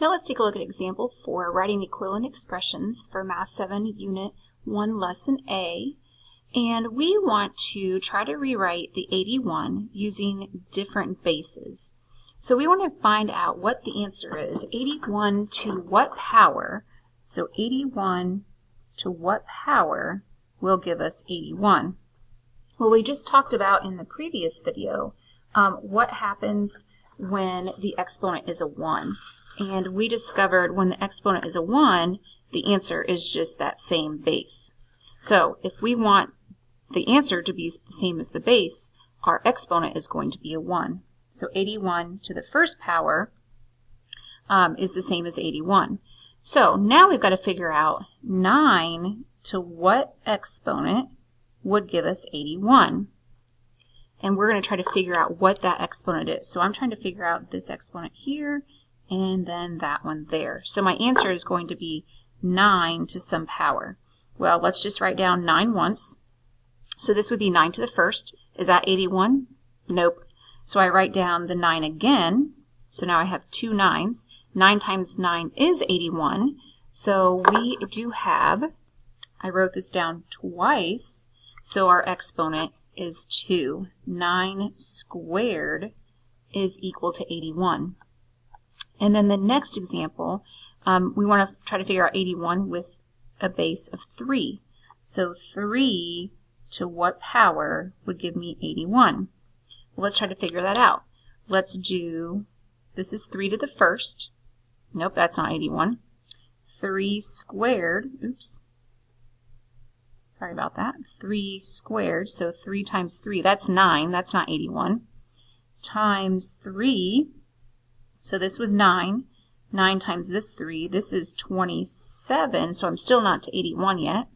Now let's take a look at example 4, writing equivalent expressions for Math 7 Unit 1 Lesson A. And we want to try to rewrite the 81 using different bases. So we want to find out what the answer is. 81 to what power? So 81 to what power will give us 81? Well, we just talked about in the previous video what happens when the exponent is a 1. And we discovered when the exponent is a 1, the answer is just that same base. So if we want the answer to be the same as the base, our exponent is going to be a 1. So 81 to the first power is the same as 81. So now we've got to figure out 9 to what exponent would give us 81. And we're going to try to figure out what that exponent is. So I'm trying to figure out this exponent here and then that one there. So my answer is going to be 9 to some power. Well, let's just write down 9 once. So this would be 9 to the first. Is that 81? Nope. So I write down the 9 again. So now I have 2 9s. 9 times 9 is 81. So we do have, I wrote this down twice, so our exponent is 2. 9 squared is equal to 81. And then the next example, we want to try to figure out 81 with a base of 3. So 3 to what power would give me 81? Well, let's try to figure that out. Let's do, this is 3 to the first. Nope, that's not 81. 3 squared, oops. Sorry about that. 3 squared, so 3 times 3, that's 9. That's not 81. Times 3, so this was 9. 9 times this 3, this is 27, so I'm still not to 81 yet.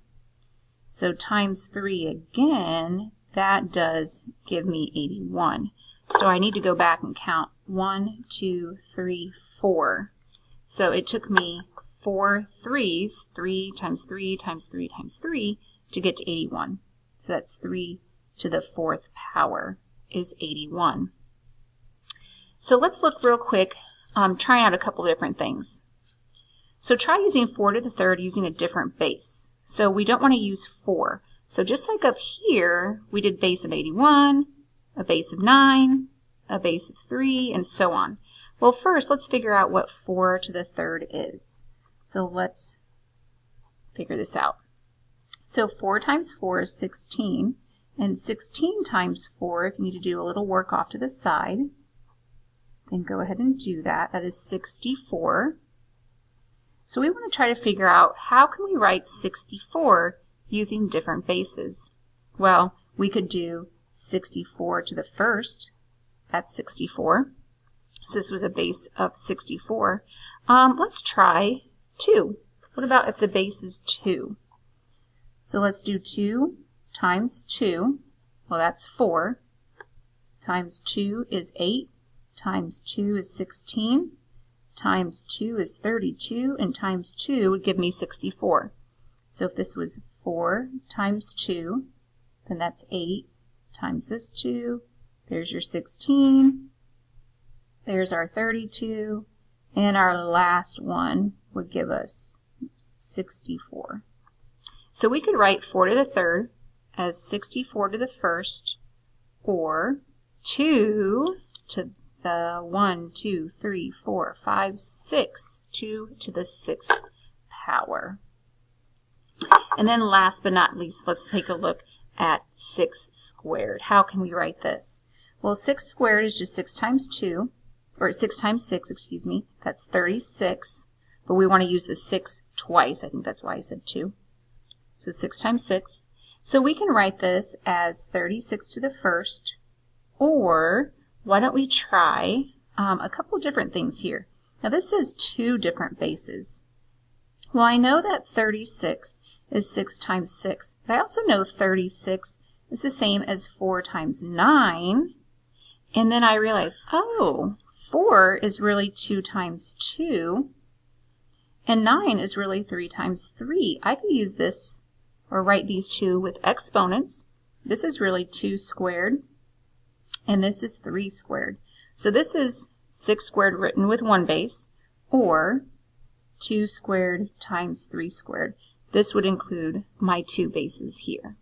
So times 3 again, that does give me 81. So I need to go back and count 1, 2, 3, 4. So it took me 4 3s, 3 times 3 times 3 times 3, to get to 81. So that's 3 to the 4th power is 81. So let's look real quick, trying out a couple different things. So try using 4 to the 3rd using a different base. So we don't want to use 4. So just like up here, we did base of 81, a base of 9, a base of 3, and so on. Well, first, let's figure out what 4 to the 3rd is. So let's figure this out. So 4 times 4 is 16, and 16 times 4, if you need to do a little work off to the side, then go ahead and do that. That is 64. So we want to try to figure out how can we write 64 using different bases. Well, we could do 64 to the first. That's 64. So this was a base of 64. Let's try 2. What about if the base is 2? So let's do 2 times 2. Well, that's 4. Times 2 is 8. Times 2 is 16. Times 2 is 32. And times 2 would give me 64. So if this was 4 times 2, then that's 8 times this 2. There's your 16. There's our 32. And our last one would give us 64. So we could write 4 to the 3rd as 64 to the 1st, or 2 to the 1, 2, 3, 4, 5, 6, 2 to the 6th power. And then last but not least, let's take a look at 6 squared. How can we write this? Well, 6 squared is just 6 times 2, or 6 times 6, excuse me. That's 36, but we want to use the 6 twice. I think that's why I said 2. So 6 times 6. So we can write this as 36 to the 1st, or why don't we try a couple different things here. Now this is 2 different bases. Well, I know that 36 is 6 times 6, but I also know 36 is the same as 4 times 9. And then I realize, oh, 4 is really 2 times 2, and 9 is really 3 times 3. I could use this or write these two with exponents. This is really 2 squared, and this is 3 squared. So this is 6 squared written with one base, or 2 squared times 3 squared. This would include my 2 bases here.